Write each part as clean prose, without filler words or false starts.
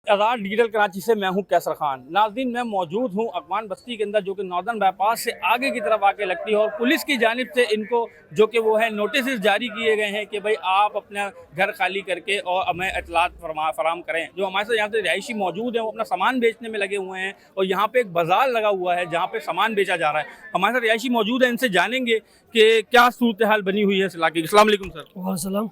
आज़ाद digital Karachi से मैं हूं कैसर खान। नाज़रीन, मैं मौजूद हूं अगवान बस्ती के अंदर, जो कि नॉर्दर्न बाईपास से आगे की तरफ आके लगती है, और पुलिस की जानिब से इनको जो कि वो है नोटिस जारी किए गए हैं कि भाई आप अपना घर खाली करके और हमें इतलात फराम करें। जो हमारे साथ यहाँ से रिहायशी मौजूद हैं वो अपना सामान बेचने में लगे हुए हैं, और यहाँ पे एक बाजार लगा हुआ है जहाँ पे सामान बेचा जा रहा है। हमारे साथ रिहायशी मौजूद है, इनसे जानेंगे कि क्या सूरत हाल बनी हुई है इस इलाके की। अस्सलाम वालेकुम सर। वालेकुम।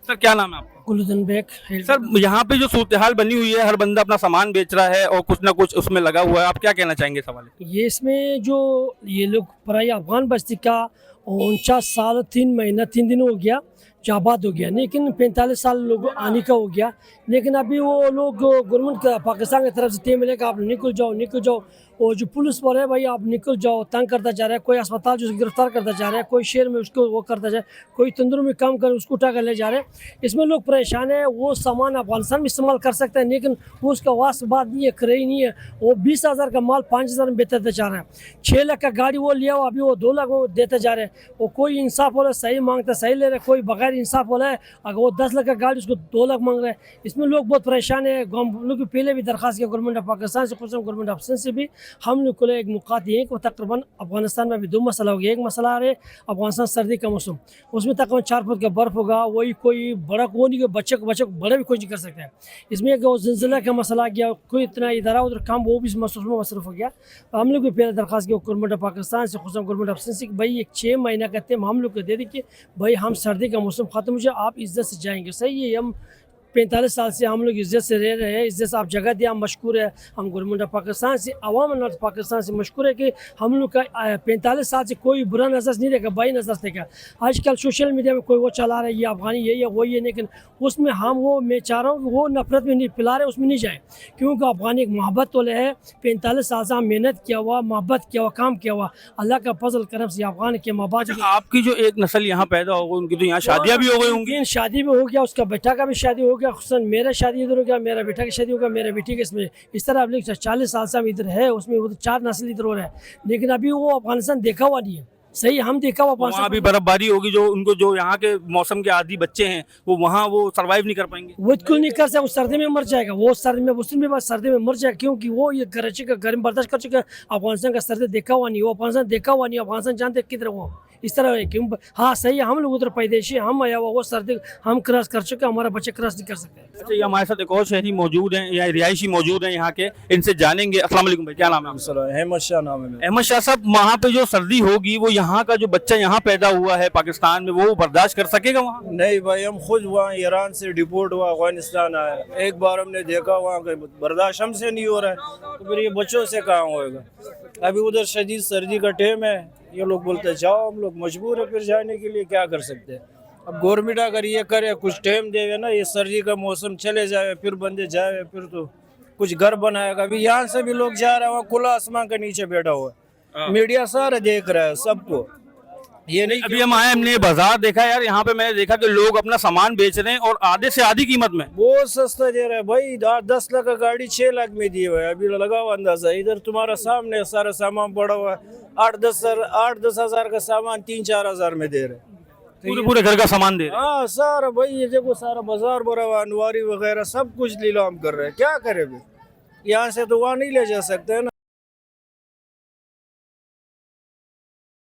सर, क्या नाम है आपका? गुलुद्दीन बेग। सर, यहाँ पे जो सूरत हाल बनी हुई है, हर बंदा अपना सामान बेच रहा है और कुछ ना कुछ उसमें लगा हुआ है, आप क्या कहना चाहेंगे इस हवाले? ये इसमें जो ये लोग पराई अफगान बस्ती का 49 साल 3 महीना 3 दिन हो गया जो आबाद हो गया, लेकिन 45 साल लोग आने का हो गया। लेकिन अभी वो लोग गवर्नमेंट पाकिस्तान की तरफ से टे मिले कि आप निकल जाओ। और जो पुलिस वाले है भाई आप निकल जाओ, तंग करता जा रहा है। कोई अस्पताल जो गिरफ्तार करता जा रहा है, कोई शहर में उसको वो करता जा रहा है, कोई तंदूर में काम कर उसको उठा कर ले जा रहे हैं। इसमें लोग परेशान है। वो सामान अफगानिस्तान में इस्तेमाल कर सकते हैं, लेकिन वो उसका वास बात नहीं है, करे ही नहीं है। वो 20,000 का माल 5,000 में बेचते जा रहा है। 6 लाख का गाड़ी वो लिया हुआ, अभी वो 2 लाख में देते जा रहे हैं। वो कोई इंसाफ वाला सही मांगता सही ले रहा है, कोई बगैर इंसाफ वाला है अगर वो 10 लाख का गाड़ी उसको 2 लाख मांग रहा है। इसमें लोग बहुत परेशान है। हम लोग पहले भी दरख्वास्त किया गवर्नमेंट ऑफ पाकिस्तान से, गवर्नमेंट ऑफ सिंध से भी। हम लोग को एक नुकात ये है कि तकरीबन अफगानिस्तान में अभी 2 मसला हो गया। एक मसला आ रहा है अफगानिस्तान सर्दी का मौसम, उसमें तकरीबन 4 फुट का बर्फ़ होगा। वही कोई बड़ा वो नहीं कि बच्चे को बड़े भी कोई नहीं कर सकते हैं। इसमें एक ज़िलज़िला का मसला आ गया, कोई इतना इधर उधर काम वो भी मसरूफ़ हो गया। तो हम लोग भी पहले दरख्वास्त किया गवर्नमेंट ऑफ पाकिस्तान से, गवर्नमेंट ऑफ सिंध से, भाई एक 6 महीना कहते हैं हम लोग को दे दी कि भाई हम सर्दी का मौसम ख़त्म हो जाए, आप इज्जत से जाएंगे। सही है, हम 45 साल से हम लोग इज्जत से रह रहे हैं, इज्जत से आप जगह दिया, हम मशकूर है। हम गवर्नमेंट ऑफ पाकिस्तान से, अवाम नॉर्थ पाकिस्तान से मशकूर है कि हम लोग का 45 साल से कोई बुरा नज़र नहीं देखा, बुरी नज़र देखा। आजकल सोशल मीडिया में कोई वो चला रहा है ये अफगानी ये या वो ये, लेकिन उसमें हम वो मैं चाह रहा हूँ कि वो नफरत में नहीं पिला रहे, उसमें नहीं जाए, क्योंकि अफगानी एक मोहब्बत वाले है। 45 साल से हम मेहनत किया हुआ, मोहब्बत किया हुआ, काम किया हुआ, अल्लाह का फजल करम से अफगान के माँ बाप। आपकी जो एक नस्ल यहाँ पैदा हो गई, उनकी तो यहाँ शादियाँ भी हो गई होंगी। शादी भी हो गया, उसका बेटा का भी शादी हो गया, खुसन मेरा शादी इधर हो गया, मेरा बेटा की शादी हो गया, मेरे बेटी के इसमें। इस तरह अब 40 साल से हम इधर है, उसमें वो 4 नस्ल इधर हो रहा है। लेकिन अभी वो अफगानिस्तान देखा हुआ नहीं है। सही, हम देखा हुआ वहाँ भी बर्फबारी होगी, जो उनको जो यहाँ के मौसम के आदी बच्चे हैं वो वहाँ वो सर्वाइव नहीं कर पाएंगे। वो क्यों नहीं कर सकते? वो सर्दी में मर जाएगा, वो सर्दी में मुस्लिम भी सर्दी में मर जाएगा, क्योंकि वो ये कराची का गर्म बर्दाश्त कर चुका है। अफगानिस्तान का सर्दी देखा हुआ नहीं, वो अफगानिस्तान देखा हुआ नहीं। अफगानिस्तान जानते किधर वो इस तरह है। क्यों? हाँ सही है, हम लोग उधर पैदेशी हम आया हुआ, वो सर्दी हम क्रॉस कर चुके, हमारा बच्चे क्रॉस नहीं कर सकते। अच्छा, ये हमारे साथ एक और शहरी मौजूद हैं या रिहायशी मौजूद हैं यहाँ के, इनसे जानेंगे। अस्सलाम वालेकुम भाई, क्या नाम है आपका? अहमद शाह नाम है। अहमद शाह साहब, वहाँ पे जो सर्दी होगी वो यहाँ का जो बच्चा यहाँ पैदा हुआ है पाकिस्तान में, वो बर्दाश्त कर सकेगा वहाँ? नहीं भाई, हम खुद वहाँ ईरान से डिपोर्ट हुआ अफगानिस्तान आया, एक बार हमने देखा वहाँ का बर्दाश्त हमसे नहीं हो रहा है, तो फिर ये बच्चों से कहाँ होएगा। अभी उधर शदीद सर्दी का टाइम है, ये लोग बोलते जाओ, हम लोग मजबूर है फिर जाने के लिए, क्या कर सकते हैं। अब गवर्नमेंट अगर ये करे, कुछ टाइम देवे ना, ये सर्दी का मौसम चले जाए, फिर बंदे जाए, फिर तो कुछ घर बनाएगा। अभी यहाँ से भी लोग जा रहे हैं, वहाँ खुला आसमान के नीचे बैठा हुआ है, मीडिया सारा देख रहा है सबको। ये नहीं, अभी हम आए, हमने बाजार देखा यार, यहाँ पे मैंने देखा कि लोग अपना सामान बेच रहे हैं और आधे से आधी कीमत में। बहुत सस्ता दे रहा है भाई, 10 लाख का गाड़ी 6 लाख में दिए हुआ है। अभी लगा हुआ अंदाजा, इधर तुम्हारा सामने सारा सामान पड़ा हुआ है, 8-10 हजार का सामान 3-4 हजार में दे रहे हैं। पूरे घर का सामान दे रहे हैं। हाँ सारा भाई, ये देखो सारा बाजार भरा हुआ, अनवारी वगैरह सब कुछ नीलाम कर रहे हैं। क्या करे भाई, यहाँ से तो वहाँ नहीं ले जा सकते है ना।